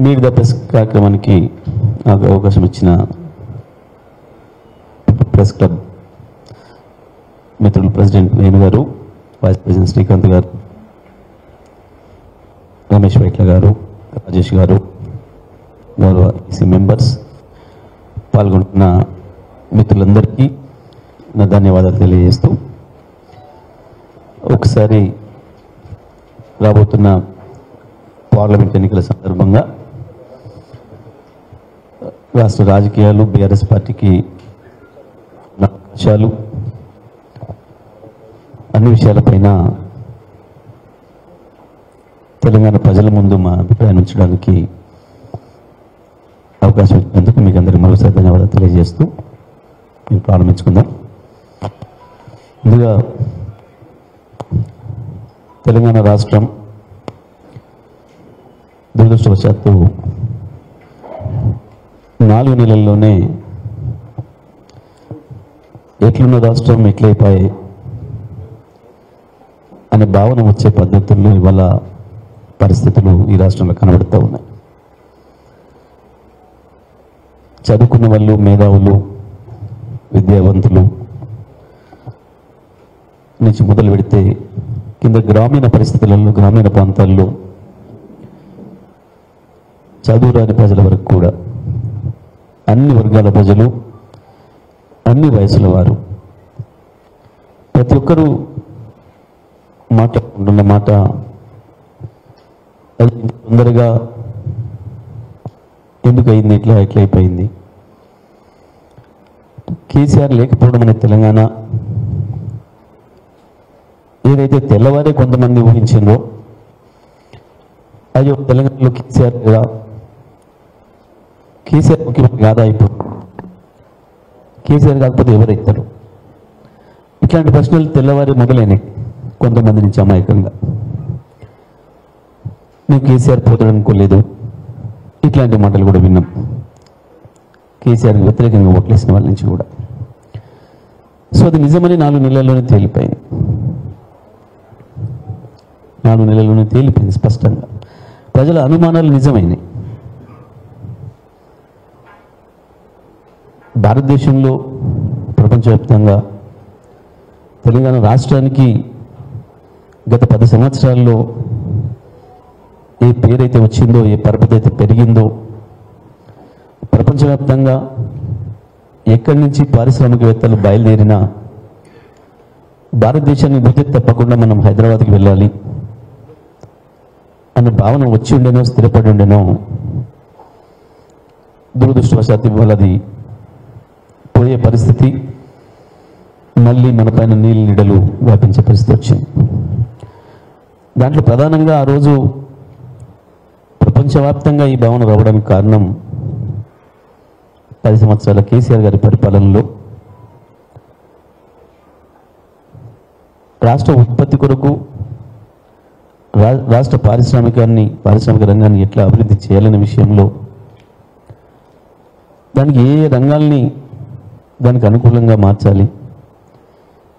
Meet the press కార్యక్రమానికి నాకు అవకాశం ఇచ్చిన ప్రెస్ క్లబ్ మిత్రులు ప్రెసిడెంట్ వేణు గారు, వైస్ ప్రెసిడెంట్ శ్రీకాంత్ గారు, రమేష్ వైట్ల గారు, రాజేష్ గారు, గౌరవ ఈసీ మెంబర్స్, పాల్గొంటున్న మిత్రులందరికీ నా ధన్యవాదాలు తెలియజేస్తూ ఒకసారి రాబోతున్న పార్లమెంట్ ఎన్నికల సందర్భంగా రాష్ట్ర రాజకీయాలు, బీఆర్ఎస్ పార్టీకి అవకాశాలు, అన్ని విషయాలపైన తెలంగాణ ప్రజల ముందు మా అభిప్రాయం ఉంచడానికి అవకాశం ఇచ్చినందుకు మీకు అందరికీ మరోసారి ధన్యవాదాలు తెలియజేస్తూ మేము ప్రారంభించుకుందాం. ముందుగా తెలంగాణ రాష్ట్రం దురదృష్టవశాత్తు 4 నెలల్లోనే ఎట్లున్న రాష్ట్రం ఎట్లయిపోయాయి అనే భావన వచ్చే పద్ధతుల్లో ఇవాళ పరిస్థితులు ఈ రాష్ట్రంలో కనబడుతూ ఉన్నాయి. చదువుకున్న వాళ్ళు, మేధావులు, విద్యావంతులు నుంచి మొదలు పెడితే కింద గ్రామీణ పరిస్థితులలో, గ్రామీణ ప్రాంతాల్లో చదువురాని ప్రజల వరకు కూడా అన్ని వర్గాల ప్రజలు, అన్ని వయసుల వారు, ప్రతి ఒక్కరూ మాట్లాడుకుంటున్న మాట అది తొందరగా ఎందుకు అయింది, ఎట్లయిపోయింది. కేసీఆర్ లేకపోవడం అనే తెలంగాణ ఏదైతే తెల్లవారే కొంతమంది ఊహించిందో, అయ్యో తెలంగాణలో కేసీఆర్ కదా, కేసీఆర్ ముఖ్యమంత్రి కాదా, ఇప్పుడు కేసీఆర్ కాకపోతే ఎవరైతారు, ఇట్లాంటి ప్రశ్నలు తెల్లవారి మొదలైనవి కొంతమంది నుంచి అమాయకంగా. మేము కేసీఆర్ పోతాడు అనుకోలేదు, ఇట్లాంటి మాటలు కూడా విన్నాం కేసీఆర్కి వ్యతిరేకంగా ఓట్లేసిన వాళ్ళ నుంచి కూడా. సో అది నిజమని 4 నెలల్లోనే తేలిపోయింది. 4 నెలల్లోనే తేలిపోయింది స్పష్టంగా. ప్రజల అనుమానాలు నిజమైనవి. భారతదేశంలో, ప్రపంచవ్యాప్తంగా తెలంగాణ రాష్ట్రానికి గత 10 సంవత్సరాల్లో ఏ పేరైతే వచ్చిందో, ఏ పరపతి అయితే పెరిగిందో, ప్రపంచవ్యాప్తంగా ఎక్కడి నుంచి పారిశ్రామికవేత్తలు బయలుదేరినా భారతదేశాన్ని వదిలి తప్పకుండా మనం హైదరాబాద్కి వెళ్ళాలి అన్న భావన వచ్చి ఉండేనో, స్థిరపడి ఉండేనో, దురదృష్టవశాత్తు ఇవాళ అది పోయే పరిస్థితి, మళ్ళీ మన పైన నీడలు వ్యాపించే పరిస్థితి వచ్చింది. దాంట్లో ప్రధానంగా ఆ రోజు ప్రపంచవ్యాప్తంగా ఈ భావన రావడానికి కారణం 10 సంవత్సరాల కేసీఆర్ గారి పరిపాలనలో రాష్ట్ర ఉత్పత్తి కొరకు, రాష్ట్ర పారిశ్రామిక రంగాన్ని ఎట్లా అభివృద్ధి చేయాలనే విషయంలో దానికి ఏ రంగాల్ని దానికి అనుకూలంగా మార్చాలి,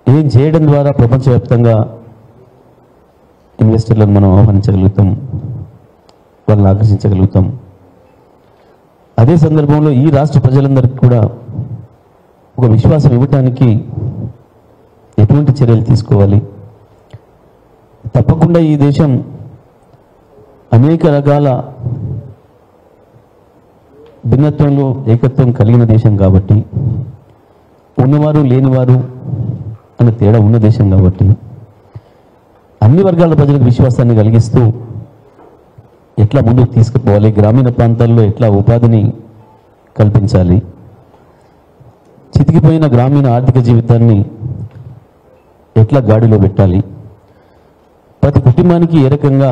ఏం చేయడం ద్వారా ప్రపంచవ్యాప్తంగా ఇన్వెస్టర్లను మనం ఆహ్వానించగలుగుతాం, వాళ్ళని ఆకర్షించగలుగుతాం. అదే సందర్భంలో ఈ రాష్ట్ర ప్రజలందరికీ కూడా ఒక విశ్వాసం ఇవ్వటానికి ఎటువంటి చర్యలు తీసుకోవాలి. తప్పకుండా ఈ దేశం అనేక రకాల భిన్నత్వంలో ఏకత్వం కలిగిన దేశం కాబట్టి, ఉన్నవారు లేనివారు అన్న తేడా ఉన్న దేశం కాబట్టి, అన్ని వర్గాల ప్రజలకు విశ్వాసాన్ని కలిగిస్తూ ఎట్లా ముందుకు తీసుకుపోవాలి, గ్రామీణ ప్రాంతాల్లో ఎట్లా ఉపాధిని కల్పించాలి, చితికిపోయిన గ్రామీణ ఆర్థిక జీవితాన్ని ఎట్లా గాడిలో పెట్టాలి, ప్రతి కుటుంబానికి ఏ రకంగా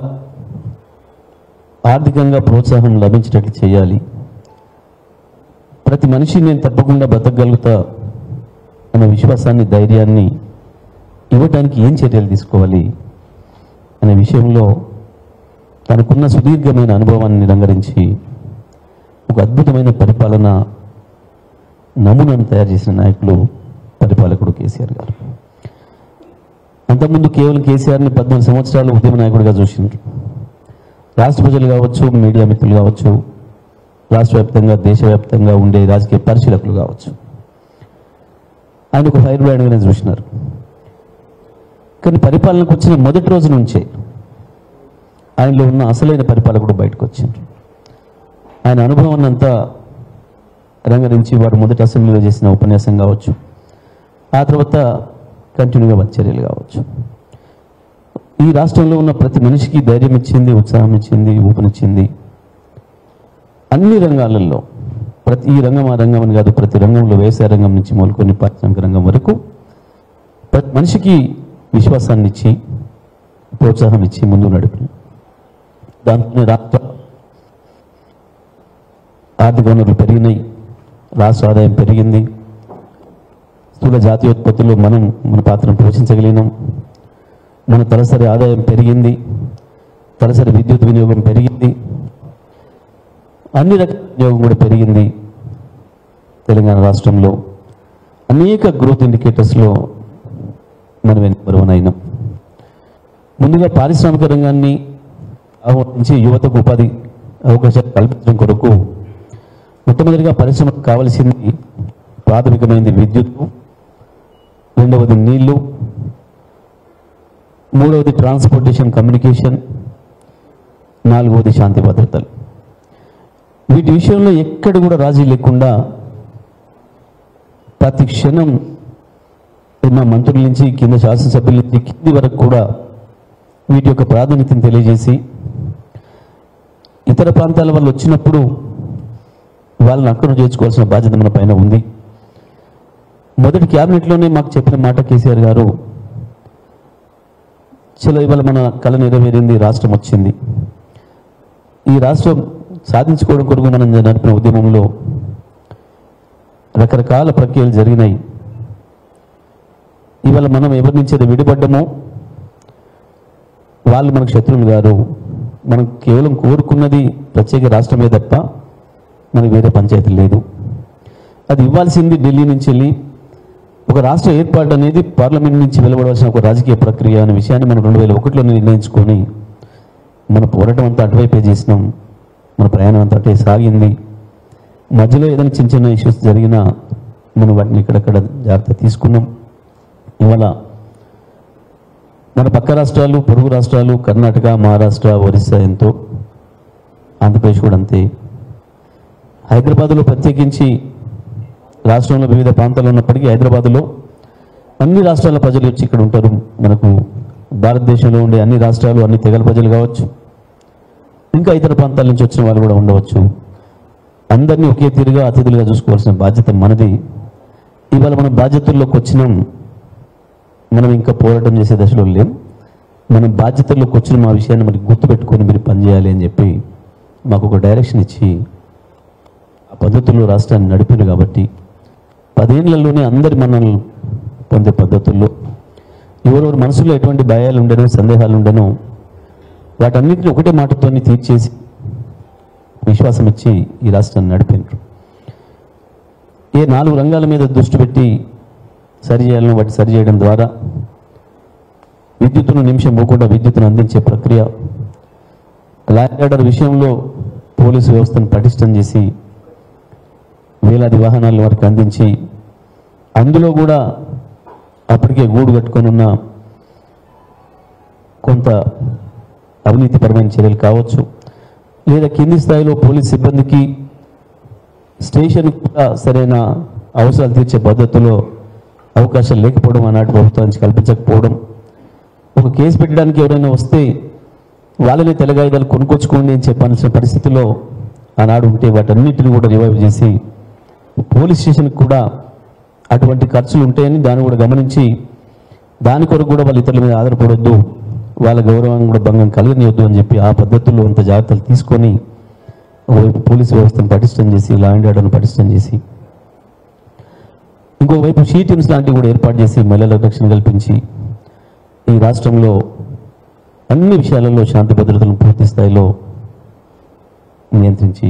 ఆర్థికంగా ప్రోత్సాహం లభించేటట్లు చేయాలి, ప్రతి మనిషి నేను తప్పకుండా బతకగలుగుతా అనే విశ్వాసాన్ని, ధైర్యాన్ని ఇవ్వటానికి ఏం చర్యలు తీసుకోవాలి అనే విషయంలో తనకున్న సుదీర్ఘమైన అనుభవాన్ని రంగరించి ఒక అద్భుతమైన పరిపాలన నమూనాను తయారు చేసిన నాయకులు, పరిపాలకుడు కేసీఆర్ గారు. అంతకుముందు కేవలం కేసీఆర్ని 14 సంవత్సరాలు ఉద్యమ నాయకుడిగా చూసినారు. రాష్ట్ర ప్రజలు కావచ్చు, మీడియా మిత్రులు కావచ్చు, రాష్ట్ర వ్యాప్తంగా దేశవ్యాప్తంగా ఉండే రాజకీయ పరిశీలకులు కావచ్చు, ఆయన ఒక ఫైర్ బ్రాండ్గానే చూసినారు. కానీ పరిపాలనకు వచ్చిన మొదటి రోజు నుంచే ఆయనలో ఉన్న అసలైన పరిపాలకుడు బయటకు వచ్చింది. ఆయన అనుభవాన్ని అంతా రంగరించి వారు మొదటి అసెంబ్లీలో చేసిన ఉపన్యాసం కావచ్చు, ఆ తర్వాత కంటిన్యూగా చర్యలు కావచ్చు, ఈ రాష్ట్రంలో ఉన్న ప్రతి మనిషికి ధైర్యం ఇచ్చింది, ఉత్సాహం ఇచ్చింది, ఊపునిచ్చింది. అన్ని రంగాలలో ఈ రంగం ఆ రంగం అని కాదు, ప్రతి రంగంలో వ్యవసాయ రంగం నుంచి మొదలుకొని పారిశ్రామిక రంగం వరకు ప్రతి మనిషికి విశ్వాసాన్ని ఇచ్చి ప్రోత్సాహం ఇచ్చి ముందు నడిపి దాంతో రాష్ట్ర ఆర్థిక వనరులు పెరిగినాయి, రాష్ట్ర ఆదాయం పెరిగింది, స్థూల జాతీయోత్పత్తిలో మన పాత్రను పోషించగలిగినాం, మన తలసరి ఆదాయం పెరిగింది, తలసరి విద్యుత్ వినియోగం పెరిగింది, అన్ని రకాల వినియోగం కూడా పెరిగింది. తెలంగాణ రాష్ట్రంలో అనేక గ్రోత్ ఇండికేటర్స్లో మనం నెంబర్ 1 అయినాం. ముందుగా పారిశ్రామిక రంగాన్ని ఆహ్వానించి యువతకు ఉపాధి అవకాశాలు కల్పించడం కొరకు మొట్టమొదటిగా పరిశ్రమకు కావాల్సింది ప్రాథమికమైనది విద్యుత్తు, రెండవది నీళ్లు, మూడవది ట్రాన్స్పోర్టేషన్ కమ్యూనికేషన్, నాలుగవది శాంతి భద్రతలు. వీటి విషయంలో ఎక్కడ కూడా రాజీ లేకుండా ప్రతి క్షణం మా మంత్రుల నుంచి కింద శాసనసభ్యుల నుంచి కింది వరకు కూడా వీటి యొక్క ప్రాధాన్యతను తెలియజేసి ఇతర ప్రాంతాల వాళ్ళు వచ్చినప్పుడు వాళ్ళని అక్కడ చేర్చుకోవాల్సిన బాధ్యత మన పైన ఉంది. మొదటి క్యాబినెట్లోనే మాకు చెప్పిన మాట కేసీఆర్ గారు, చలో ఇవాళ మన కళ నెరవేరింది, రాష్ట్రం వచ్చింది, ఈ రాష్ట్రం సాధించుకోవడం కొరకు మనం నడిపిన ఉద్యమంలో రకరకాల ప్రక్రియలు జరిగినాయి. ఇవాళ మనం ఎవరి నుంచి విడిపడ్డమో వాళ్ళు మనకు శత్రువులు గారు, మనం కేవలం కోరుకున్నది ప్రత్యేక రాష్ట్రమే తప్ప మనకు వేరే పంచాయతీ లేదు. అది ఇవ్వాల్సింది ఢిల్లీ నుంచి వెళ్ళి ఒక రాష్ట్ర ఏర్పాటు అనేది పార్లమెంట్ నుంచి వెలువడవలసిన ఒక రాజకీయ ప్రక్రియ అనే విషయాన్ని మనం 2001లో నిర్ణయించుకొని మన పోరాటం అంతా అటువైపే చేసినాం, మన ప్రయాణం అంతా అటే సాగింది. మధ్యలో ఏదైనా చిన్న చిన్న ఇష్యూస్ జరిగినా మనం వాటిని ఇక్కడక్కడ జాగ్రత్త తీసుకున్నాం. ఇవాళ మన పక్క రాష్ట్రాలు, పొరుగు రాష్ట్రాలు, కర్ణాటక, మహారాష్ట్ర, ఒరిస్సా ఎంతో, ఆంధ్రప్రదేశ్ కూడా అంతే. హైదరాబాద్లో ప్రత్యేకించి రాష్ట్రంలో వివిధ ప్రాంతాలు ఉన్నప్పటికీ హైదరాబాద్లో అన్ని రాష్ట్రాల ప్రజలు వచ్చి ఇక్కడ ఉంటారు. మనకు భారతదేశంలో ఉండే అన్ని రాష్ట్రాలు, అన్ని తెగల ప్రజలు కావచ్చు, ఇంకా ఇతర ప్రాంతాల నుంచి వచ్చిన వాళ్ళు కూడా ఉండవచ్చు. అందరినీ ఒకే తీరుగా అతిథులుగా చూసుకోవాల్సిన బాధ్యత మనది. ఇవాళ మనం బాధ్యతల్లోకి వచ్చినాం, మనం ఇంకా పోరాటం చేసే దశలో లేం. మనం బాధ్యతల్లోకి వచ్చిన మా విషయాన్ని మరి గుర్తుపెట్టుకొని మీరు పనిచేయాలి అని చెప్పి మాకు ఒక డైరెక్షన్ ఇచ్చి ఆ పద్ధతుల్లో రాష్ట్రాన్ని నడిపారు. కాబట్టి 10 ఏళ్లలోనే అందరి మనల్ని పొందే పద్ధతుల్లో ఎవరెవరి మనసులో ఎటువంటి భయాలు ఉండేనో, సందేహాలు ఉండేనో వాటన్నిటిని ఒకటే మాటతో తీర్చేసి విశ్వాసం ఇచ్చి ఈ రాష్ట్రాన్ని నడిపారు. ఏ 4 రంగాల మీద దృష్టి పెట్టి సరి చేయాలని వాటి సరి చేయడం ద్వారా విద్యుత్తును నిమిషం పోకుండా విద్యుత్తును అందించే ప్రక్రియ, లా అండ్ ఆర్డర్ విషయంలో పోలీసు వ్యవస్థను పటిష్టం చేసి వేలాది వాహనాల వరకు అందించి, అందులో కూడా అప్పటికే గూడు కట్టుకొని ఉన్న కొంత అవినీతిపరమైన చర్యలు కావచ్చు, లేదా కింది స్థాయిలో పోలీస్ సిబ్బందికి స్టేషన్ కూడా సరైన అవసరాలు తీర్చే పద్ధతిలో అవకాశాలు లేకపోవడం, ఆనాటి ప్రభుత్వానికి కల్పించకపోవడం, ఒక కేసు పెట్టడానికి ఎవరైనా వస్తే వాళ్ళని తెల్లగాయిదాలు కొనుక్కొచ్చుకోండి అని చెప్పాల్సిన పరిస్థితిలో ఆనాడు ఉంటే వాటన్నిటిని కూడా రివైవ్ చేసి పోలీస్ స్టేషన్కి కూడా అటువంటి ఖర్చులు ఉంటాయని దాన్ని కూడా గమనించి దాని కొరకు కూడా వాళ్ళు ఇతరుల మీద ఆధారపడొద్దు, వాళ్ళ గౌరవం కూడా భంగం కలగనియొద్దు అని చెప్పి ఆ పద్ధతుల్లో అంత జాగ్రత్తలు తీసుకొని ఒకవైపు పోలీసు వ్యవస్థను పటిష్టం చేసి, లా అండ్ ఆర్డర్ను పటిష్టం చేసి, ఇంకోవైపు షీ టీమ్స్ లాంటివి కూడా ఏర్పాటు చేసి మహిళలకు రక్షణ కల్పించి ఈ రాష్ట్రంలో అన్ని విషయాలలో శాంతి భద్రతలను పూర్తి స్థాయిలో నియంత్రించి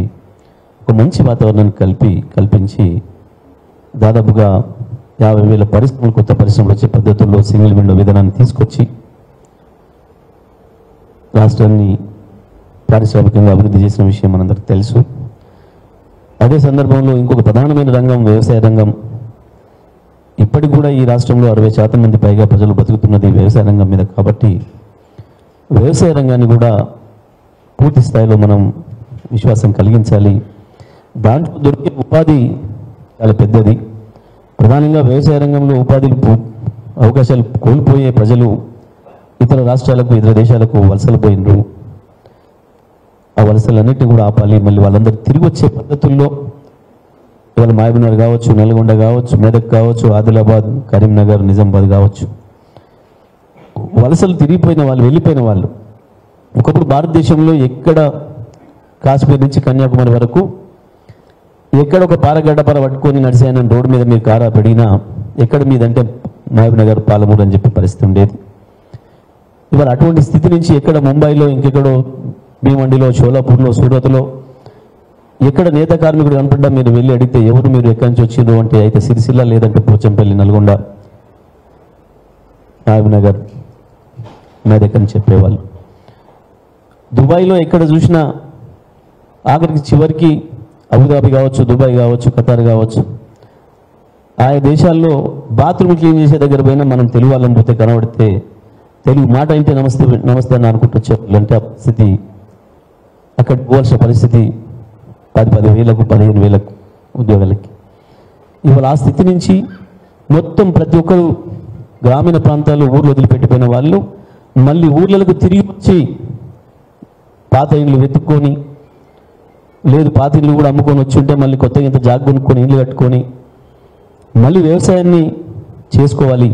ఒక మంచి వాతావరణాన్ని కల్పించి దాదాపుగా 50,000 పరిశ్రమలు, కొత్త పరిశ్రమలు వచ్చే పద్ధతుల్లో సింగిల్ విండో విధానాన్ని తీసుకొచ్చి రాష్ట్రాన్ని పారిశ్రామికంగా అభివృద్ధి చేసిన విషయం మనందరికీ తెలుసు. అదే సందర్భంలో ఇంకొక ప్రధానమైన రంగం వ్యవసాయ రంగం. ఇప్పటికి కూడా ఈ రాష్ట్రంలో 60% మంది పైగా ప్రజలు బతుకుతున్నది వ్యవసాయ రంగం మీద. కాబట్టి వ్యవసాయ రంగాన్ని కూడా పూర్తి స్థాయిలో మనం విశ్వాసం కలిగించాలి. దాంట్లో దొరికే ఉపాధి చాలా పెద్దది. ప్రధానంగా వ్యవసాయ రంగంలో ఉపాధి అవకాశాలు కోల్పోయే ప్రజలు ఇతర రాష్ట్రాలకు, ఇతర దేశాలకు వలసలు పోయినరు. ఆ వలసలన్నింటినీ కూడా ఆపాలి. మళ్ళీ వాళ్ళందరూ తిరిగి వచ్చే పద్ధతుల్లో ఇవాళ మహబూబ్నగర్ కావచ్చు, నల్గొండ కావచ్చు, మెదక్ కావచ్చు, ఆదిలాబాద్, కరీంనగర్, నిజామాబాద్ కావచ్చు, వలసలు తిరిగిపోయిన వాళ్ళు, వెళ్ళిపోయిన వాళ్ళు. ఒకప్పుడు భారతదేశంలో ఎక్కడ కాశ్మీర్ నుంచి కన్యాకుమారి వరకు ఎక్కడ ఒక పారగడ్డపార పట్టుకొని నడిచాయన రోడ్డు మీద మీరు కారా పెడినా ఎక్కడ మీదంటే మహబూబ్నగర్, పాలమూరు అని చెప్పే పరిస్థితి ఉండేది. ఇవాళ అటువంటి స్థితి నుంచి ఎక్కడ ముంబైలో, ఇంకెక్కడో భీమండిలో, షోలాపూర్లో, సూరత్లో ఎక్కడ నేత కార్మికుడు కనపడ్డా మీరు వెళ్ళి అడిగితే ఎవరు మీరు ఎక్కడి నుంచి వచ్చిండ్రు అంటే అయితే సిరిసిల్ల, లేదంటే పోచంపల్లి, నల్గొండ, మహబూబ్నగర్, మెదక్ అని చెప్పేవాళ్ళు. దుబాయ్లో ఎక్కడ చూసినా ఆఖరికి చివరికి అబుదాబి కావచ్చు, దుబాయ్ కావచ్చు, ఖతార్ కావచ్చు, ఆయా దేశాల్లో బాత్రూమ్ క్లీన్ చేసే దగ్గర పోయినా మనం తెలుగు వాళ్ళని పోతే కనబడితే తెలుగు మాట అంటే నమస్తే నమస్తే అని అనుకుంటూ వచ్చేవాళ్ళు. అంటే ఆ పరిస్థితి అక్కడ పోవాల్సిన పరిస్థితి 10,000, 15,000 ఉద్యోగాలకి. ఇవాళ ఆ స్థితి నుంచి మొత్తం ప్రతి ఒక్కరు గ్రామీణ ప్రాంతాల్లో ఊర్లు వదిలిపెట్టిపోయిన వాళ్ళు మళ్ళీ ఊర్లకు తిరిగి వచ్చి పాత ఇండ్లు వెతుక్కొని, లేదు పాత ఇల్లు కూడా అమ్ముకొని వచ్చి ఉంటే మళ్ళీ కొత్తగా ఇంత జాగ్ కొనుక్కొని ఇల్లు కట్టుకొని మళ్ళీ వ్యవసాయాన్ని చేసుకోవాలి.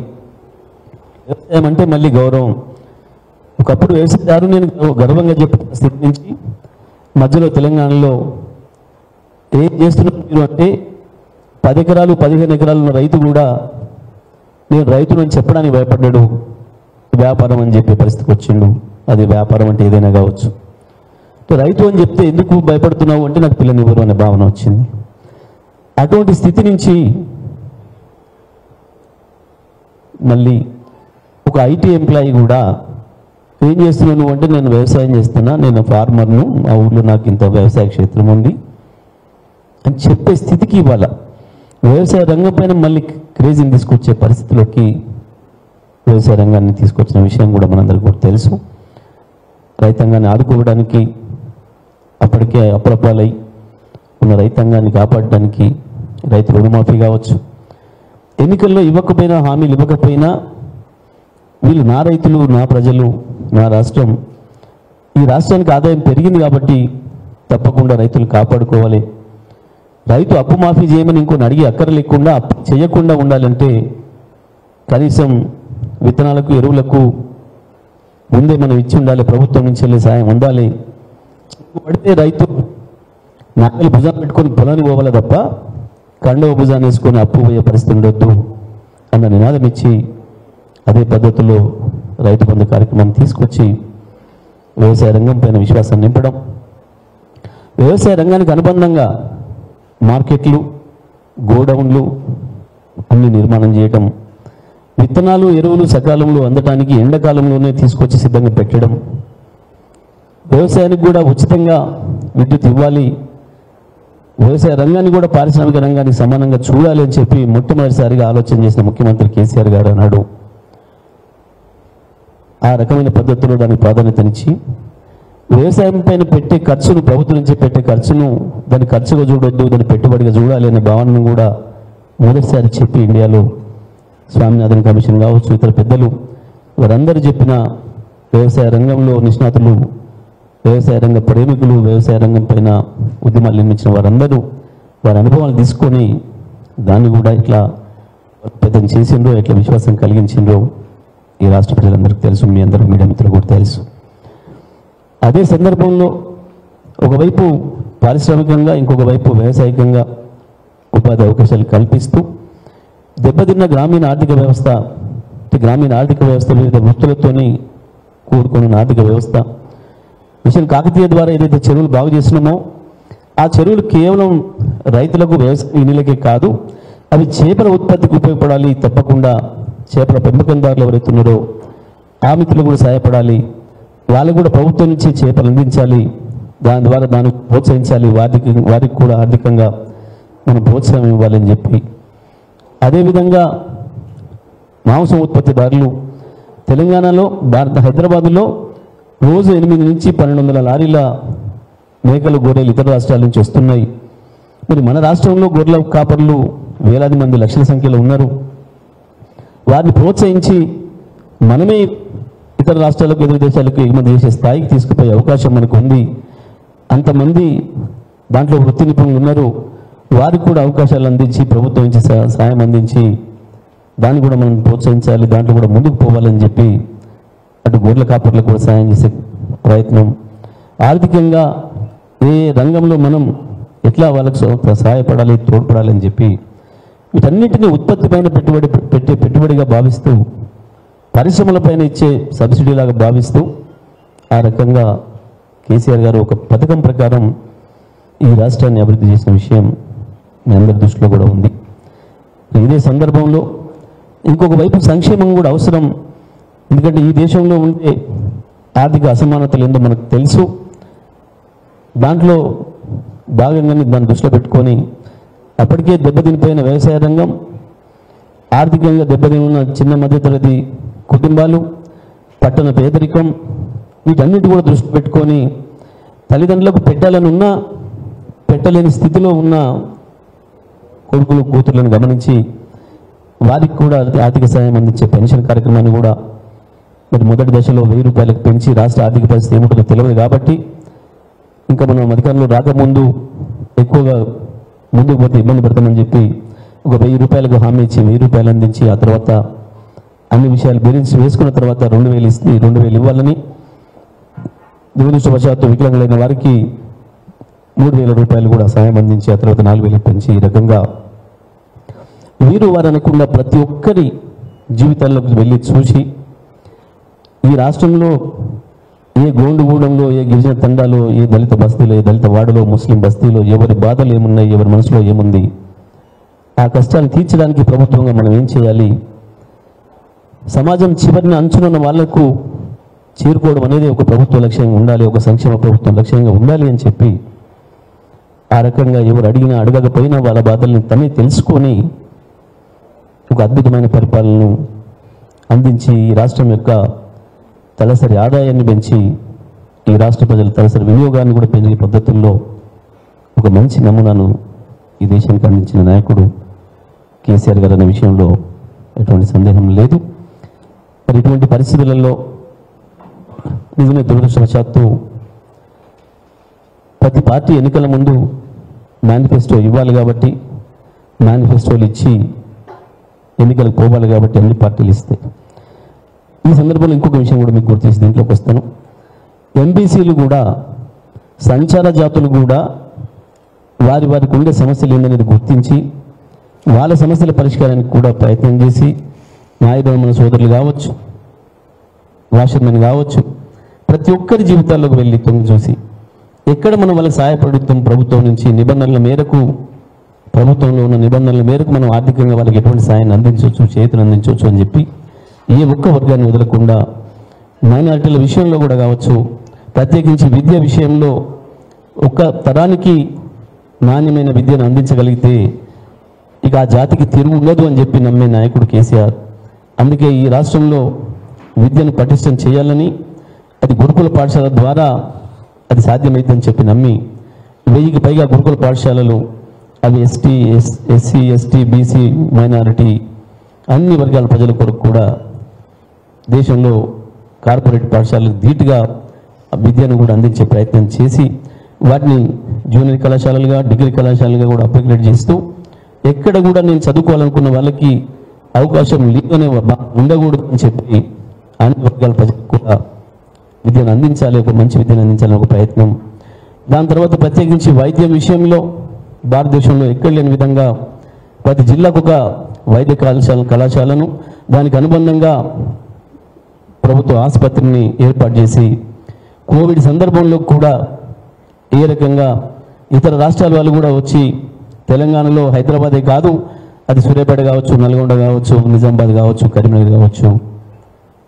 వ్యవసాయం అంటే మళ్ళీ గౌరవం. ఒకప్పుడు వ్యవసాయదారు నేను గర్వంగా చెప్పిన స్థితి నుంచి మధ్యలో తెలంగాణలో ఏం చేస్తున్నారు మీరు అంటే 10 ఎకరాలు 15 ఎకరాలు ఉన్న రైతు కూడా నేను రైతును అని చెప్పడానికి భయపడ్డాడు. వ్యాపారం అని చెప్పే పరిస్థితికి వచ్చిండు. అది వ్యాపారం అంటే ఏదైనా కావచ్చు. రైతు అని చెప్తే ఎందుకు భయపడుతున్నావు అంటే నాకు పిల్లనివ్వరు అనే భావన వచ్చింది. అటువంటి స్థితి నుంచి మళ్ళీ ఒక ఐటీ ఎంప్లాయీ కూడా ఏం చేస్తున్నావు నువ్వు అంటే నేను వ్యవసాయం చేస్తున్నా, నేను ఫార్మర్ను, మా ఊళ్ళో నాకు ఇంత వ్యవసాయ క్షేత్రం ఉంది అని చెప్పే స్థితికి ఇవాళ వ్యవసాయ రంగం పైన మళ్ళీ క్రేజీని తీసుకొచ్చే పరిస్థితిలోకి వ్యవసాయ రంగాన్ని తీసుకొచ్చిన విషయం కూడా మనందరికీ కూడా తెలుసు. రైతాంగాన్ని ఆదుకోవడానికి అప్పటికే అప్రపాలై ఉన్న రైతాంగాన్ని కాపాడడానికి రైతు రుణమాఫీ కావచ్చు, ఎన్నికల్లో ఇవ్వకపోయినా, హామీలు ఇవ్వకపోయినా వీళ్ళు నా రైతులు, నా ప్రజలు, నా రాష్ట్రం, ఈ రాష్ట్రానికి ఆదాయం పెరిగింది కాబట్టి తప్పకుండా రైతులు కాపాడుకోవాలి. రైతు అప్పు మాఫీ చేయమని ఇంకొని అడిగి అక్కర్లేకుండా అప్పు చేయకుండా ఉండాలంటే కనీసం విత్తనాలకు, ఎరువులకు ముందే మనం ఇచ్చి ఉండాలి. ప్రభుత్వం నుంచి వెళ్ళే సాయం ఉండాలి. పడితే రైతు నాలుగు భుజాన్ని పెట్టుకొని పొలానికి పోవాలి తప్ప కండవ భుజాన్ని వేసుకొని అప్పు పోయే పరిస్థితి ఉండొద్దు అన్న నినాదం ఇచ్చి అదే పద్ధతిలో రైతు బంధు కార్యక్రమాన్ని తీసుకొచ్చి వ్యవసాయ రంగం పైన విశ్వాసాన్ని నింపడం, వ్యవసాయ రంగానికి అనుబంధంగా మార్కెట్లు, గోడౌన్లు అన్ని నిర్మాణం చేయడం, విత్తనాలు, ఎరువులు సకాలంలో అందటానికి ఎండాకాలంలోనే తీసుకొచ్చి సిద్ధంగా పెట్టడం, వ్యవసాయానికి కూడా ఉచితంగా విద్యుత్ ఇవ్వాలి, వ్యవసాయ రంగాన్ని కూడా పారిశ్రామిక రంగానికి సమానంగా చూడాలి అని చెప్పి మొట్టమొదటిసారిగా ఆలోచన చేసిన ముఖ్యమంత్రి కేసీఆర్ గారు అన్నాడు. ఆ రకమైన పద్ధతిలో దానికి ప్రాధాన్యతనిచ్చి వ్యవసాయం పైన పెట్టే ఖర్చును, ప్రభుత్వం నుంచి పెట్టే ఖర్చును దాన్ని ఖర్చుగా చూడొద్దు, దాన్ని పెట్టుబడిగా చూడాలి అనే భావనను కూడా మొదటిసారి చెప్పి ఇండియాలో స్వామినాథన్ కమిషన్ కావచ్చు, ఇతర పెద్దలు వారందరూ చెప్పిన వ్యవసాయ రంగంలో నిష్ణాతులు, వ్యవసాయ రంగ ప్రేమికులు, వ్యవసాయ రంగం పైన ఉద్యమాలు నిర్మించిన వారందరూ వారి అనుభవాలు తీసుకొని దాన్ని కూడా ఇట్లా పెద్దం చేసిండ్రో, ఎట్లా విశ్వాసం కలిగించిండ్రో ఈ రాష్ట్ర ప్రజలందరికీ తెలుసు, మీ అందరూ మీడియా మిత్రులు కూడా తెలుసు. అదే సందర్భంలో ఒకవైపు పారిశ్రామికంగా, ఇంకొక వైపు వ్యవసాయకంగా ఉపాధి అవకాశాలు కల్పిస్తూ దెబ్బతిన్న గ్రామీణ ఆర్థిక వ్యవస్థ, గ్రామీణ ఆర్థిక వ్యవస్థ వివిధ వృత్తులతోని కూడుకున్న ఆర్థిక వ్యవస్థ, మిషన్ కాకతీయ ద్వారా ఏదైతే చెరువులు బాగు చేసినామో ఆ చెరువులు కేవలం రైతులకు, వ్యవసాయ నీళ్ళకే కాదు, అవి చేపల ఉత్పత్తికి ఉపయోగపడాలి. తప్పకుండా చేపల పెంపకందారులు ఎవరైతే ఉన్నారో ఆ మిత్రులు కూడా సహాయపడాలి. వాళ్ళకు కూడా ప్రభుత్వం నుంచి చేపలు అందించాలి. దాని ద్వారా దాన్ని ప్రోత్సహించాలి, వారికి కూడా ఆర్థికంగా మనం ప్రోత్సాహం ఇవ్వాలని చెప్పి, అదేవిధంగా మాంసం ఉత్పత్తిదారులు తెలంగాణలో హైదరాబాదులో రోజు 8 నుంచి 1200 లారీల మేకలు గొర్రెలు ఇతర రాష్ట్రాల నుంచి వస్తున్నాయి. మరి మన రాష్ట్రంలో గొర్రెల కాపర్లు వేలాది మంది లక్షల సంఖ్యలో ఉన్నారు. వారిని ప్రోత్సహించి మనమే ఇతర రాష్ట్రాలకు ఇతర దేశాలకు ఎగుమతి చేసే స్థాయికి తీసుకుపోయే అవకాశం మనకు ఉంది. అంతమంది దాంట్లో వృత్తి నిపుణులు ఉన్నారు. వారికి కూడా అవకాశాలు అందించి ప్రభుత్వం నుంచి సాయం అందించి దాన్ని కూడా మనం ప్రోత్సహించాలి, దాంట్లో కూడా ముందుకు పోవాలని చెప్పి అటు గొర్రెల కాపర్లకు కూడా సాయం చేసే ప్రయత్నం, ఆర్థికంగా ఏ రంగంలో మనం ఎట్లా వాళ్ళకు సహాయపడాలి, తోడ్పడాలని చెప్పి వీటన్నిటినీ ఉత్పత్తి పైన పెట్టుబడిగా భావిస్తూ, పరిశ్రమలపైన ఇచ్చే సబ్సిడీలాగా భావిస్తూ ఆ రకంగా కేసీఆర్ గారు ఒక పథకం ప్రకారం ఈ రాష్ట్రాన్ని అభివృద్ధి చేసిన విషయం మీ అందరి దృష్టిలో కూడా ఉంది. ఇదే సందర్భంలో ఇంకొక వైపు సంక్షేమం కూడా అవసరం. ఎందుకంటే ఈ దేశంలో ఉండే ఆర్థిక అసమానతలు ఏందో మనకు తెలుసు. దాంట్లో భాగంగానే దాన్ని దృష్టిలో పెట్టుకొని అప్పటికే దెబ్బతినిపోయిన వ్యవసాయ రంగం, ఆర్థికంగా దెబ్బతిన్న చిన్న మధ్యతరగతి కుటుంబాలు, పట్టణ పేదరికం, వీటన్నిటి కూడా దృష్టి పెట్టుకొని తల్లిదండ్రులకు పెట్టాలని ఉన్నా పెట్టలేని స్థితిలో ఉన్న కొడుకులు కూతుర్లను గమనించి వారికి కూడా ఆర్థిక సహాయం అందించే పెన్షన్ కార్యక్రమాన్ని కూడా మరి మొదటి దశలో 1000 రూపాయలకు పెంచి రాష్ట్ర ఆర్థిక పరిస్థితి ఏముంటుందో తెలియదు కాబట్టి ఇంకా మనం అధికారంలో రాకముందు ఎక్కువగా ముందుకు పోతే ఇబ్బంది పడతామని చెప్పి ఒక 1000 రూపాయలకు హామీ ఇచ్చి 1000 రూపాయలు అందించి ఆ తర్వాత అన్ని విషయాలు బెదిరించి వేసుకున్న తర్వాత 2000 ఇవ్వాలని, దురదృష్టవశాత్తు వికలాంగులైన వారికి 3000 రూపాయలు కూడా సహాయం అందించి ఆ తర్వాత 4000 పెంచి ఈ రకంగా వీరు వారు అనుకున్న ప్రతి ఒక్కరి జీవితాల్లోకి వెళ్ళి చూసి ఈ రాష్ట్రంలో ఏ గోండుగూడెంలో, ఏ గిరిజన తండాలో, ఏ దళిత బస్తీలో, ఏ దళిత వాడలో, ముస్లిం బస్తీలో ఎవరి బాధలు ఏమున్నాయి, ఎవరి మనసులో ఏముంది, ఆ కష్టాలు తీర్చడానికి ప్రభుత్వంగా మనం ఏం చేయాలి, సమాజం చివరిన అంచునున్న వాళ్లకు చేరుకోవడం అనేది ఒక ప్రభుత్వ లక్ష్యంగా ఉండాలి, ఒక సంక్షేమ ప్రభుత్వం లక్ష్యంగా ఉండాలి అని చెప్పి ఆ రకంగా ఎవరు అడిగినా అడగకపోయినా వాళ్ళ బాధల్ని తనే తెలుసుకొని ఒక అద్భుతమైన పరిపాలనను అందించి ఈ రాష్ట్రం యొక్క తలసరి ఆదాయాన్ని పెంచి ఈ రాష్ట్ర ప్రజల తలసరి వినియోగాన్ని కూడా పెంచే పద్ధతుల్లో ఒక మంచి నమూనాను ఈ దేశానికి అందించిన నాయకుడు కేసీఆర్ గారు అనే విషయంలో ఎటువంటి సందేహం లేదు. మరి ఇటువంటి పరిస్థితులలో నిజమే దురదృష్టవశాత్తు ప్రతి పార్టీ ఎన్నికల ముందు మేనిఫెస్టో ఇవ్వాలి కాబట్టి, మేనిఫెస్టోలు ఇచ్చి ఎన్నికలకు పోవాలి కాబట్టి అన్ని పార్టీలు ఇస్తాయి. ఈ సందర్భంలో ఇంకొక విషయం కూడా మీకు గుర్తు చేసి దీంట్లోకి వస్తాను. ఎంబీసీలు కూడా, సంచార జాతులు కూడా వారికి ఉండే సమస్యలు ఏందనేది గుర్తించి వాళ్ళ సమస్యల పరిష్కారానికి కూడా ప్రయత్నం చేసి న్యాయబ్రాహ్మణ సోదరులు కావచ్చు, వాషర్మెన్ కావచ్చు, ప్రతి ఒక్కరి జీవితాల్లోకి వెళ్ళి తొంగి చూసి ఎక్కడ మనం వాళ్ళకి సహాయపడుతాం ప్రభుత్వం నుంచి నిబంధనల మేరకు, ప్రభుత్వంలో ఉన్న నిబంధనల మేరకు మనం ఆర్థికంగా వాళ్ళకి ఎటువంటి సాయాన్ని అందించవచ్చు, చేతులు అందించవచ్చు అని చెప్పి ఏ ఒక్క వర్గాన్ని వదలకుండా మైనారిటీల విషయంలో కూడా కావచ్చు, ప్రత్యేకించి విద్య విషయంలో ఒక్క తరానికి నాణ్యమైన విద్యను అందించగలిగితే ఇక ఆ జాతికి తిరుగు ఉండదు అని చెప్పి నమ్మే నాయకుడు కేసీఆర్. అందుకే ఈ రాష్ట్రంలో విద్యను పటిష్టం చేయాలని, అది గురుకుల పాఠశాల ద్వారా అది సాధ్యమైందని చెప్పి నమ్మి 1000కి పైగా గురుకుల పాఠశాలలు, అవి ఎస్సీ ఎస్టీ బీసీ మైనారిటీ అన్ని వర్గాల ప్రజల కొరకు కూడా దేశంలో కార్పొరేట్ పాఠశాలకు ధీటుగా విద్యను కూడా అందించే ప్రయత్నం చేసి వాటిని జూనియర్ కళాశాలలుగా, డిగ్రీ కళాశాలలుగా కూడా అప్గ్రేడ్ చేస్తూ ఎక్కడ కూడా నేను చదువుకోవాలనుకున్న వాళ్ళకి అవకాశం లేదనే ఉండకూడదు అని చెప్పి అన్ని వర్గాల ప్రజలకు కూడా విద్యను అందించాలి, ఒక మంచి విద్యను అందించాలని ఒక ప్రయత్నం. దాని తర్వాత ప్రత్యేకించి వైద్యం విషయంలో భారతదేశంలో ఎక్కడ లేని విధంగా ప్రతి జిల్లాకు ఒక వైద్య కళాశాలను, దానికి అనుబంధంగా ప్రభుత్వ ఆసుపత్రిని ఏర్పాటు చేసి కోవిడ్ సందర్భంలో కూడా ఏ రకంగా ఇతర రాష్ట్రాల వాళ్ళు కూడా వచ్చి తెలంగాణలో హైదరాబాదే కాదు, అది సూర్యాపేట కావచ్చు, నల్గొండ కావచ్చు, నిజామాబాద్ కావచ్చు, కరీంనగర్ కావచ్చు,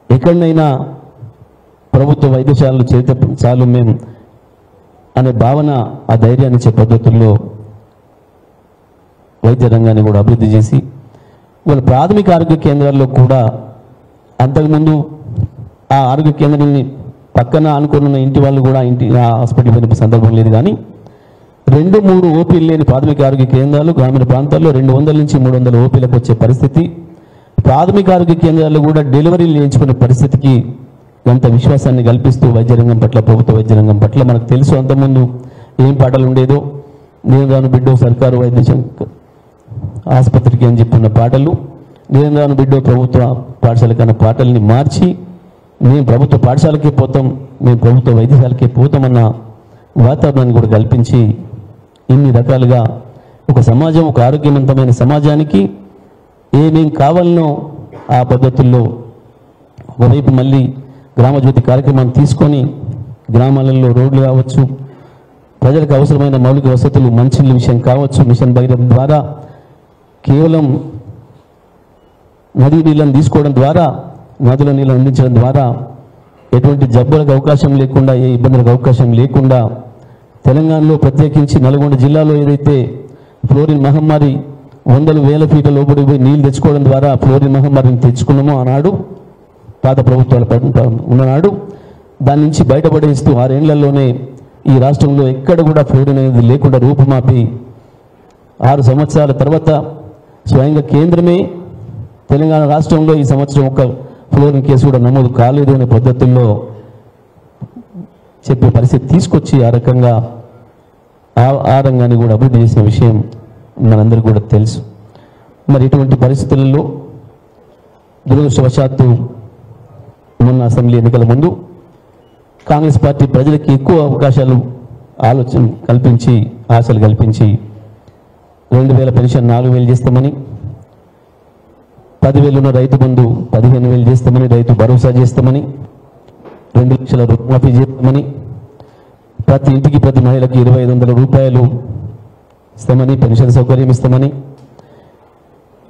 ఎక్కడైనా ప్రభుత్వ వైద్యశాలలు చేరితే చాలు మేము అనే భావన, ఆ ధైర్యాన్ని ఇచ్చే పద్ధతుల్లో వైద్య రంగాన్ని కూడా అభివృద్ధి చేసి వాళ్ళ ప్రాథమిక ఆరోగ్య కేంద్రాల్లో కూడా అంతకుముందు ఆ ఆరోగ్య కేంద్రాన్ని పక్కన అనుకున్న ఇంటి వాళ్ళు కూడా ఆ హాస్పిటల్ వెళ్ళే సందర్భం లేదు. కానీ 2-3 ఓపీలు లేని ప్రాథమిక ఆరోగ్య కేంద్రాలు గ్రామీణ ప్రాంతాల్లో 200 నుంచి 300 ఓపీలకు వచ్చే పరిస్థితి, ప్రాథమిక ఆరోగ్య కేంద్రాల్లో కూడా డెలివరీలు చేయించుకునే పరిస్థితికి ఎంత విశ్వాసాన్ని కల్పిస్తూ వైద్య రంగం పట్ల, ప్రభుత్వ వైద్య రంగం పట్ల మనకు తెలుసు. అంతకుముందు ఏం పాటలు ఉండేదో, నేను రాను బిడ్డో సర్కారు వైద్య ఆసుపత్రికి అని చెప్పున్న పాటలు, నేను రాను బిడ్డో ప్రభుత్వ పాఠశాల కన్నా పాటల్ని మార్చి మేము ప్రభుత్వ పాఠశాలకే పోతాం, మేము ప్రభుత్వ వైద్యశాలకే పోతామన్న వాతావరణాన్ని కూడా కల్పించి ఇన్ని రకాలుగా ఒక సమాజం, ఒక ఆరోగ్యవంతమైన సమాజానికి ఏమేం కావాలనో ఆ పద్ధతుల్లో ఒకవైపు మళ్ళీ గ్రామజ్యోతి కార్యక్రమాన్ని తీసుకొని గ్రామాలలో రోడ్లు కావచ్చు, ప్రజలకు అవసరమైన మౌలిక వసతులు, మంచినీళ్ళ విషయం కావచ్చు, మిషన్ భగీరథ ద్వారా కేవలం నదీ నీళ్ళను తీసుకోవడం ద్వారా, నదుల నీళ్ళను అందించడం ద్వారా ఎటువంటి జబ్బులకు అవకాశం లేకుండా, ఏ ఇబ్బందులకు అవకాశం లేకుండా తెలంగాణలో ప్రత్యేకించి నల్గొండ జిల్లాలో ఏదైతే ఫ్లోరిన్ మహమ్మారి 100,000 ఫీట్ల లోపలికి పోయి నీళ్ళు తెచ్చుకోవడం ద్వారా ఫ్లోరిన్ మహమ్మారిని తెచ్చుకున్నామో ఆనాడు పాత ప్రభుత్వాల ఉన్ననాడు, దాని నుంచి బయటపడేస్తూ 6 ఏళ్లలోనే ఈ రాష్ట్రంలో ఎక్కడ కూడా ఫ్లోరిన్ అనేది లేకుండా రూపుమాపి 6 సంవత్సరాల తర్వాత స్వయంగా కేంద్రమే తెలంగాణ రాష్ట్రంలో ఈ సంవత్సరం ఒక ఫ్లోరిన్ కేసు కూడా నమోదు కాలేదు అనే పద్ధతుల్లో చెప్పే పరిస్థితి తీసుకొచ్చి ఆ రకంగా ఆ రంగాన్ని కూడా అభివృద్ధి చేసిన విషయం మనందరికీ కూడా తెలుసు. మరి ఇటువంటి పరిస్థితులలో దురదృష్టవశాత్తు మొన్న అసెంబ్లీ ఎన్నికల ముందు కాంగ్రెస్ పార్టీ ప్రజలకి ఎక్కువ అవకాశాలు ఆలోచన కల్పించి, ఆశలు కల్పించి 2,000 పెన్షన్ 4,000 చేస్తామని, 10,000 ఉన్న రైతు బంధు 15,000 చేస్తామని, రైతు భరోసా చేస్తామని, 2 లక్షల రుణమాఫీ చేస్తామని, ప్రతి ఇంటికి ప్రతి మహిళకి 2,500 రూపాయలు ఇస్తామని, పెన్షన్ సౌకర్యం ఇస్తామని,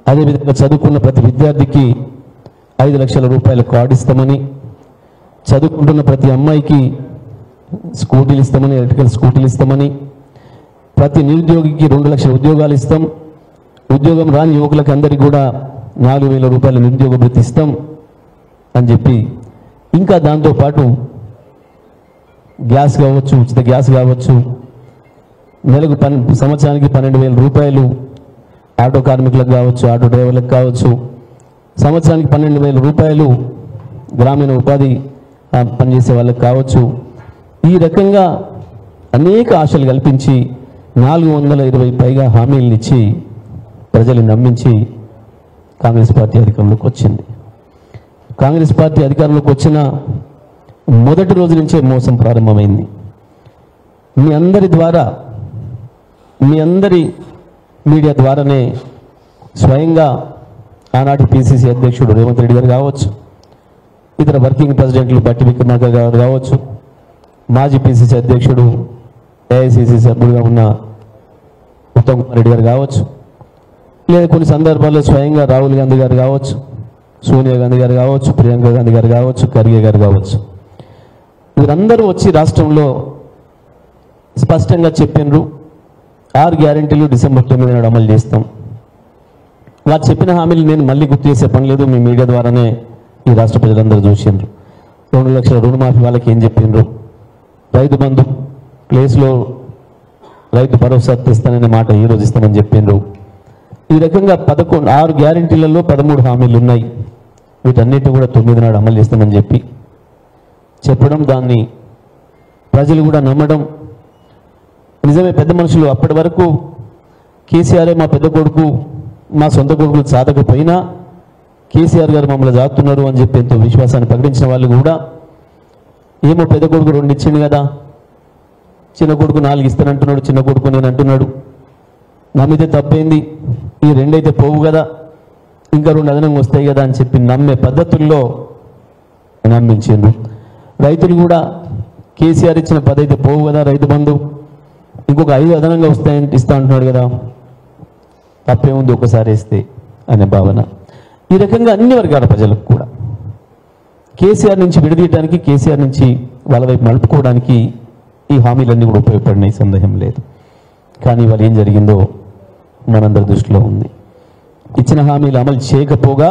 అదేవిధంగా చదువుకున్న ప్రతి విద్యార్థికి 5 లక్షల రూపాయల కార్డు ఇస్తామని, చదువుకుంటున్న ప్రతి అమ్మాయికి స్కూటీలు ఇస్తామని, ఎలక్ట్రికల్ స్కూటీలు ఇస్తామని, ప్రతి నిరుద్యోగికి 2 లక్షల ఉద్యోగాలు ఇస్తాం, ఉద్యోగం రాని యువకులకు అందరికీ కూడా 4,000 రూపాయల నిరుద్యోగ భృతి ఇస్తాం అని చెప్పి, ఇంకా దాంతోపాటు గ్యాస్ కావచ్చు, ఉచిత గ్యాస్ కావచ్చు, నెలకు సంవత్సరానికి 12,000 రూపాయలు ఆటో కార్మికులకు కావచ్చు, ఆటో డ్రైవర్లకు కావచ్చు, సంవత్సరానికి 12,000 రూపాయలు గ్రామీణ ఉపాధి పనిచేసే వాళ్ళకి కావచ్చు. ఈ రకంగా అనేక ఆశలు కల్పించి 420 పైగా హామీలను ఇచ్చి ప్రజలు నమ్మించి కాంగ్రెస్ పార్టీ అధికారంలోకి వచ్చింది. కాంగ్రెస్ పార్టీ అధికారంలోకి వచ్చిన మొదటి రోజు నుంచే మోసం ప్రారంభమైంది. మీ అందరి ద్వారా, మీ అందరి మీడియా ద్వారానే స్వయంగా ఆనాటి పిసిసి అధ్యక్షుడు రేవంత్ రెడ్డి గారు కావచ్చు, ఇతర వర్కింగ్ ప్రెసిడెంట్లు బట్టి విక్రమార్క గారు కావచ్చు, మాజీ పిసిసి అధ్యక్షుడు ఏఐసిసి సభ్యుడుగా ఉన్న ఉత్తమ్ కుమార్ రెడ్డి గారు కావచ్చు, లేదా కొన్ని సందర్భాల్లో స్వయంగా రాహుల్ గాంధీ గారు కావచ్చు, సోనియా గాంధీ గారు కావచ్చు, ప్రియాంక గాంధీ గారు కావచ్చు, ఖర్గే గారు కావచ్చు, వీరందరూ వచ్చి రాష్ట్రంలో స్పష్టంగా చెప్పినారు 6 గ్యారెంటీలు డిసెంబర్ 9 నాడు అమలు చేస్తాం. వారు చెప్పిన హామీలు నేను మళ్ళీ గుర్తు చేసే పని లేదు, మీ మీడియా ద్వారానే ఈ రాష్ట్ర ప్రజలందరూ చూసిండ్రు. 2 లక్షల రుణమాఫీ వాళ్ళకి ఏం చెప్పిండ్రు, రైతు బంధు ప్లేస్లో రైతు భరోసా తెస్తాననే మాట ఈరోజు ఇస్తామని చెప్పిండ్రు. ఈ రకంగా 6 గ్యారెంటీలలో 13 హామీలు ఉన్నాయి. వీటన్నిటి కూడా 9 నాడు అమలు చేస్తామని చెప్పడం, దాన్ని ప్రజలు కూడా నమ్మడం. నిజమే, పెద్ద మనుషులు అప్పటి వరకు కేసీఆరే మా పెద్ద కొడుకు, మా సొంత కొడుకులు సాధకపోయినా కేసీఆర్ గారు మమ్మల్ని జాతున్నారు అని చెప్పి ఎంతో విశ్వాసాన్ని ప్రకటించిన వాళ్ళు కూడా, ఏమో పెద్ద కొడుకు 2 ఇచ్చిండు కదా, చిన్న కొడుకు 4 ఇస్తానంటున్నాడు, చిన్న కొడుకు నేను అంటున్నాడు, నమ్మితే తప్పైంది, ఈ 2 అయితే పోవు కదా, ఇంకా 2 అదనంగా వస్తాయి కదా అని చెప్పి నమ్మే పద్ధతుల్లో నమ్మించిండ్రు. రైతులు కూడా కేసీఆర్ ఇచ్చిన 10 అయితే పోవు కదా రైతు బంధు, ఇంకొక 5 అదనంగా ఇస్తా అంటున్నాడు కదా, తప్పే ఉంది ఒకసారి ఇస్తే అనే భావన. ఈ రకంగా అన్ని వర్గాల ప్రజలకు కూడా కేసీఆర్ నుంచి విడదీయడానికి, కేసీఆర్ నుంచి వాళ్ళ వైపు నడుపుకోవడానికి ఈ హామీలన్నీ కూడా ఉపయోగపడినాయి, సందేహం లేదు. కానీ వాళ్ళు ఏం జరిగిందో మనందరి దృష్టిలో ఉంది. ఇచ్చిన హామీలు అమలు చేయకపోగా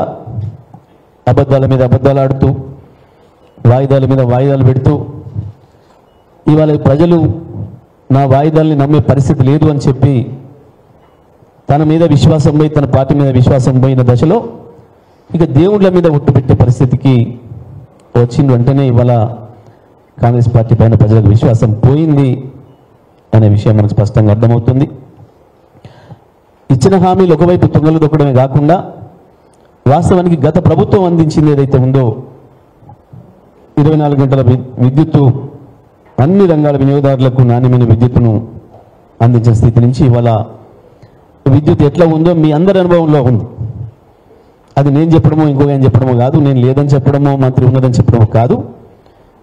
అబద్ధాల మీద అబద్ధాలు ఆడుతూ, వాయిదాల మీద వాయిదాలు పెడుతూ, ఇవాళ ప్రజలు నా వాయిదాల్ని నమ్మే పరిస్థితి లేదు అని చెప్పి తన మీద విశ్వాసం పోయి, తన పార్టీ మీద విశ్వాసం పోయిన దశలో ఇక దేవుళ్ళ మీద ఒట్టు పెట్టే పరిస్థితికి వచ్చిన వెంటనే ఇవాళ కాంగ్రెస్ పార్టీ పైన ప్రజలకు విశ్వాసం పోయింది అనే విషయం మనకు స్పష్టంగా అర్థమవుతుంది. ఇచ్చిన హామీలు ఒకవైపు తుంగలు దొక్కడమే కాకుండా వాస్తవానికి గత ప్రభుత్వం అందించింది ఏదైతే ఉందో 24 గంటల విద్యుత్తు అన్ని రంగాల వినియోగదారులకు నాణ్యమైన విద్యుత్తును అందించిన స్థితి నుంచి ఇవాళ విద్యుత్ ఎట్లా ఉందో మీ అందరి అనుభవంలో ఉంది. అది నేను చెప్పడమో ఇంకొక ఆయన చెప్పడమో కాదు, నేను లేదని చెప్పడమో మంత్రి ఉన్నదని చెప్పడమో కాదు.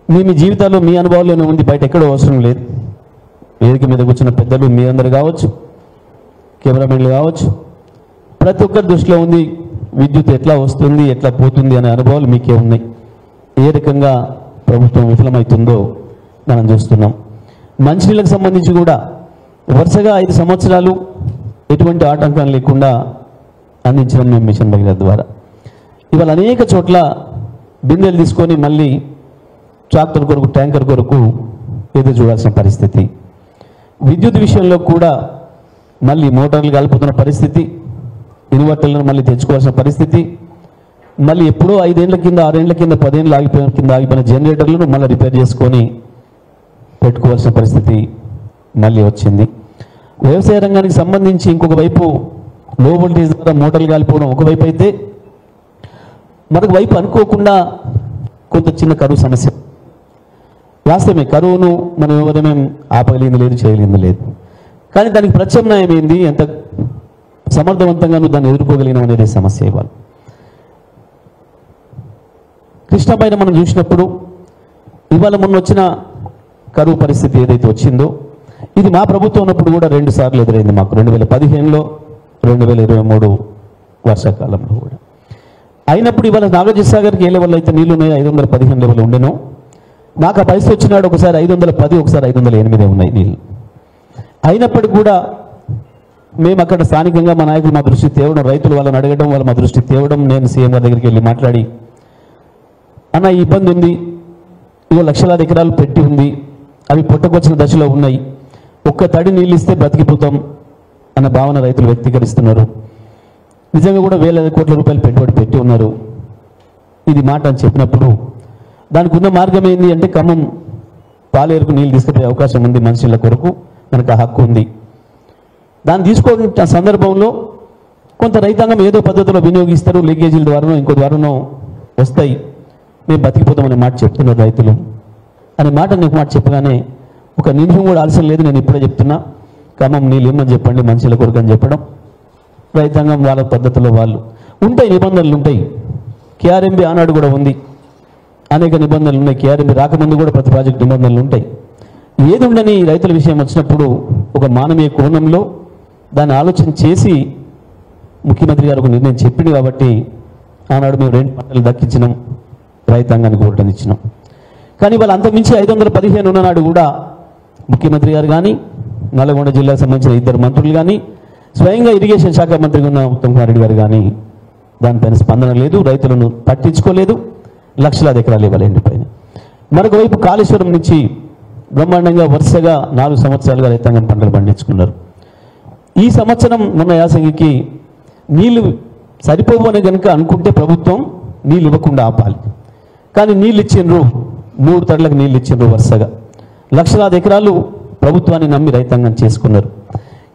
మీ జీవితాల్లో మీ అనుభవాల్లోనే ఉంది, బయట ఎక్కడో అవసరం లేదు. వేదిక మీద కూర్చున్న పెద్దలు మీ అందరు కావచ్చు, కెమెరామెన్లు కావచ్చు, ప్రతి ఒక్కరి దృష్టిలో ఉంది విద్యుత్ ఎట్లా వస్తుంది, ఎట్లా పోతుంది అనే అనుభవాలు మీకే ఉన్నాయి. ఏ రకంగా ప్రభుత్వం విఫలమవుతుందో మనం చూస్తున్నాం. మంచినీళ్ళకు సంబంధించి కూడా వరుసగా 5 సంవత్సరాలు ఎటువంటి ఆటంకం లేకుండా అందించడం మేము మిషన్ భగీరథ ద్వారా. ఇవాళ అనేక చోట్ల బిందెలు తీసుకొని మళ్ళీ ట్రాక్టర్ కొరకు, ట్యాంకర్ కొరకు ఎదురు చూడాల్సిన పరిస్థితి. విద్యుత్ విషయంలో కూడా మళ్ళీ మోటార్లు కలుపుతున్న పరిస్థితి, ఇన్వర్టర్లను మళ్ళీ తెచ్చుకోవాల్సిన పరిస్థితి, మళ్ళీ ఎప్పుడో 5 ఏళ్ల కింద, 6 ఏళ్ల కింద, 10 ఏళ్ళు ఆగిపోయిన జనరేటర్లను మళ్ళీ రిపేర్ చేసుకొని పెట్టుకోవాల్సిన పరిస్థితి మళ్ళీ వచ్చింది. వ్యవసాయ రంగానికి సంబంధించి ఇంకొక వైపు లో వోల్టేజ్ ద్వారా మోటార్లు కాలిపోవడం ఒకవైపు అయితే, మరొక వైపు అనుకోకుండా కొంత చిన్న కరువు సమస్య. వాస్తవమే, కరువును మనం ఎవరేమేం ఆపగలిగింది లేదు, చేయగలిగింది లేదు. కానీ దానికి ప్రత్యామ్నాయం ఏంది, ఎంత సమర్థవంతంగా నువ్వు దాన్ని ఎదుర్కోగలిగినాం అనేది సమస్య. ఇవ్వాలి కృష్ణ పైన మనం చూసినప్పుడు ఇవాళ మొన్న వచ్చిన కరువు పరిస్థితి ఏదైతే వచ్చిందో ఇది మా ప్రభుత్వం ఉన్నప్పుడు కూడా 2 సార్లు ఎదురైంది మాకు. 2015లో, 2023 వర్షాకాలంలో కూడా. అయినప్పుడు ఇవాళ నాగార్జునసాగర్కి ఏ లెవెల్ అయితే నీళ్లు ఉన్నాయో 515 లెవెల్ ఉండేనో, నాకు ఆ పరిస్థితి వచ్చినాడు ఒకసారి 510, ఒకసారి 508 ఉన్నాయి నీళ్ళు. అయినప్పటికీ కూడా మేము అక్కడ స్థానికంగా మా నాయకులు మా దృష్టి తేవడం, రైతులు వాళ్ళని అడగడం, వాళ్ళు మా దృష్టి తేవడం, నేను సీఎం గారి దగ్గరికి వెళ్ళి మాట్లాడి, అన్న ఈ ఇబ్బంది ఉంది, ఇవో లక్షలాది ఎకరాలు పెట్టి ఉంది, అవి పుట్టకొచ్చిన దశలో ఉన్నాయి, ఒక్క తడి నీళ్ళు ఇస్తే బ్రతికిపోతాం అన్న భావన రైతులు వ్యక్తీకరిస్తున్నారు. నిజంగా కూడా వేల కోట్ల రూపాయలు పెట్టుబడి పెట్టి ఉన్నారు. ఇది మాట అని చెప్పినప్పుడు దానికి ఉన్న మార్గం ఏంటి అంటే, ఖమ్మం పాలేరుకు నీళ్ళు తీసుకుపోయే అవకాశం ఉంది, మనుషుల కొరకు మనకు ఆ హక్కు ఉంది. దాన్ని తీసుకోవడం సందర్భంలో కొంత రైతాంగం ఏదో పద్ధతిలో వినియోగిస్తారు, లీకేజీల ద్వారానో ఇంకో ద్వారానో వస్తాయి, మేము బతికిపోతామనే మాట చెప్తున్నారు రైతులు అనే మాట నీకు మాట చెప్పగానే ఒక నిమిషం కూడా ఆలస్యం లేదు. నేను ఇప్పుడే చెప్తున్నా, ఖమ్మం నీళ్ళు ఇమ్మని చెప్పండి మనుషుల కొరకు అని చెప్పడం. రైతాంగం వాళ్ళ పద్ధతిలో వాళ్ళు ఉంటాయి, నిబంధనలు ఉంటాయి. కేఆర్ఎంబి ఆనాడు కూడా ఉంది, అనేక నిబంధనలు ఉన్నాయి. కేఆర్ఎంబి రాకముందు కూడా ప్రతి ప్రాజెక్టు నిబంధనలు ఉంటాయి. ఏది ఉండని రైతుల విషయం వచ్చినప్పుడు ఒక మానవీయ కోణంలో దాన్ని ఆలోచన చేసి ముఖ్యమంత్రి గారు ఒక నిర్ణయం చెప్పింది కాబట్టి ఆనాడు మేము 2 పంటలు దక్కించినాం, రైతాంగానికి ఓటని ఇచ్చినాం. కానీ వాళ్ళు అంతకుమించి 515 ఉన్ననాడు కూడా ముఖ్యమంత్రి గారు కానీ, నల్గొండ జిల్లాకు సంబంధించిన 2 మంత్రులు కానీ, స్వయంగా ఇరిగేషన్ శాఖ మంత్రిగా ఉన్న ఉత్తమ్ కుమార్ రెడ్డి గారు కానీ దానిపైన స్పందన లేదు, రైతులను పట్టించుకోలేదు. లక్షలాది ఎకరాలు ఇవ్వాలి ఎండిపోయిన. మరొక వైపు కాళేశ్వరం నుంచి బ్రహ్మాండంగా వరుసగా 4 సంవత్సరాలుగా రైతాంగం పంటలు పండించుకున్నారు. ఈ సంవత్సరం మొన్న యాసంగికి నీళ్లు సరిపోవని కనుక అనుకుంటే ప్రభుత్వం నీళ్ళు ఇవ్వకుండా ఆపాలి. కానీ నీళ్ళు ఇచ్చిండ్రు, 3 తడులకు నీళ్ళు ఇచ్చిండ్రు వరుసగా. లక్షలాది ఎకరాలు ప్రభుత్వాన్ని నమ్మి రైతాంగం చేసుకున్నారు.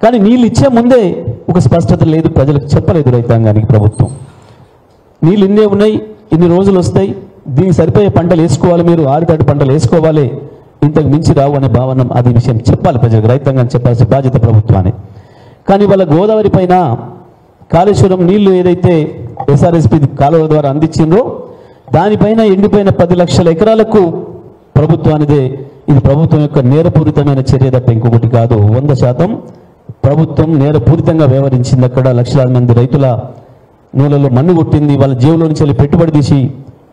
కానీ నీళ్ళు ఇచ్చే ముందే ఒక స్పష్టత లేదు, ప్రజలకు చెప్పలేదు రైతాంగానికి ప్రభుత్వం. నీళ్ళు ఇన్నే ఉన్నాయి, ఇన్ని రోజులు వస్తాయి, దీనికి సరిపోయే పంటలు వేసుకోవాలి, మీరు 6 తడి పంటలు వేసుకోవాలి, ఇంతకు మించి రావు అనే భావన, అది విషయం చెప్పాలి ప్రజలకు, రైతాంగం చెప్పాల్సిన బాధ్యత ప్రభుత్వాన్ని. కానీ వాళ్ళ గోదావరి పైన కాళేశ్వరం నీళ్లు ఏదైతే ఎస్ఆర్ఎస్పి కాలువ ద్వారా అందించిందో దానిపైన ఎండిపోయిన 10 లక్షల ఎకరాలకు ప్రభుత్వానిదే. ఇది ప్రభుత్వం యొక్క నేరపూరితమైన చర్య తప్ప ఇంకొకటి కాదు. 100% ప్రభుత్వం నేరపూరితంగా వ్యవహరించింది. అక్కడ లక్షలాది మంది రైతుల నూనెలో మన్ను కొట్టింది, వాళ్ళ జేబులో నుంచి వెళ్ళి పెట్టుబడి తీసి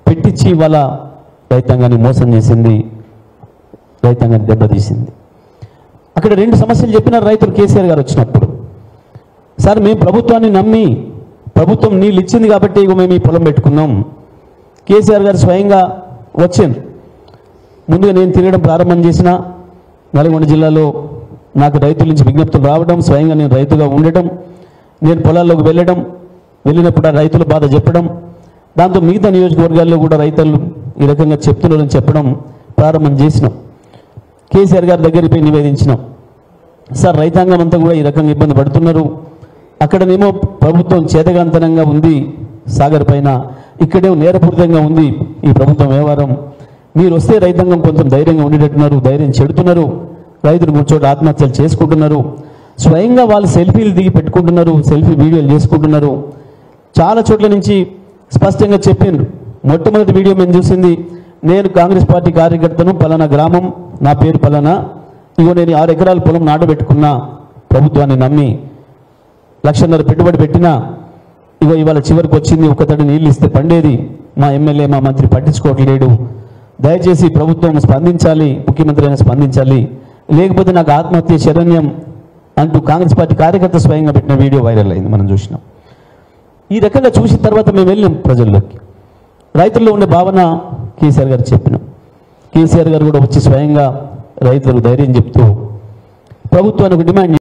పెట్టించి వాళ్ళ రైతాంగాన్ని మోసం చేసింది, రైతాంగాన్ని దెబ్బతీసింది. అక్కడ 2 సమస్యలు చెప్పినారు రైతులు కేసీఆర్ గారు వచ్చినప్పుడు. సార్ మేము ప్రభుత్వాన్ని నమ్మి ప్రభుత్వం నీళ్ళు ఇచ్చింది కాబట్టి ఇక మేము ఈ పొలం పెట్టుకున్నాం. కేసీఆర్ గారు స్వయంగా వచ్చాను. ముందుగా నేను తిరగడం ప్రారంభం చేసిన నల్గొండ జిల్లాలో నాకు రైతుల నుంచి విజ్ఞప్తులు రావడం, స్వయంగా నేను రైతుగా ఉండటం, నేను పొలాల్లోకి వెళ్ళినప్పుడు ఆ రైతుల బాధ చెప్పడం, దాంతో మిగతా నియోజకవర్గాల్లో కూడా రైతులు ఈ రకంగా చెప్తున్నారని చెప్పడం ప్రారంభం చేసినాం. కేసీఆర్ గారి దగ్గరికి పోయి నివేదించినాం. సార్ రైతాంగం అంతా కూడా ఈ రకంగా ఇబ్బంది పడుతున్నారు, అక్కడనేమో ప్రభుత్వం చేతగాంతనంగా ఉంది సాగర్ పైన, ఇక్కడేమో నేరపూరితంగా ఉంది ఈ ప్రభుత్వం వ్యవహారం. మీరు వస్తే రైతాంగం కొంచెం ధైర్యంగా ఉండేటట్టున్నారు, ధైర్యం చెడుతున్నారు, రైతులు కూర్చోటి ఆత్మహత్యలు చేసుకుంటున్నారు, స్వయంగా వాళ్ళు సెల్ఫీలు దిగి పెట్టుకుంటున్నారు, సెల్ఫీ వీడియోలు చేసుకుంటున్నారు. చాలా చోట్ల నుంచి స్పష్టంగా చెప్పిండ్రు. మొట్టమొదటి వీడియో మేము చూసింది, నేను కాంగ్రెస్ పార్టీ కార్యకర్తను, పలానా గ్రామం, నా పేరు పలానా, ఇగో నేను 6 ఎకరాల పొలం నాటబెట్టుకున్నా, ప్రభుత్వాన్ని నమ్మి 1.5 లక్షలు పెట్టుబడి పెట్టినా, ఇగో ఇవాళ చివరికి వచ్చింది, ఒక్కతడి నీళ్ళు ఇస్తే పండేది, మా ఎమ్మెల్యే మా మంత్రి పట్టించుకోవట్లేడు, దయచేసి ప్రభుత్వం స్పందించాలి, ముఖ్యమంత్రి అయినా స్పందించాలి, లేకపోతే నాకు ఆత్మహత్య శరణ్యం అంటూ కాంగ్రెస్ పార్టీ కార్యకర్త స్వయంగా పెట్టిన వీడియో వైరల్ అయింది, మనం చూసినాం. ఈ రకంగా చూసిన తర్వాత మేము వెళ్ళాం ప్రజల్లోకి. రైతుల్లో ఉండే భావన కేసీఆర్ గారు చెప్పినాం. కేసీఆర్ గారు కూడా వచ్చి స్వయంగా రైతులకు ధైర్యం చెప్తూ ప్రభుత్వానికి డిమాండ్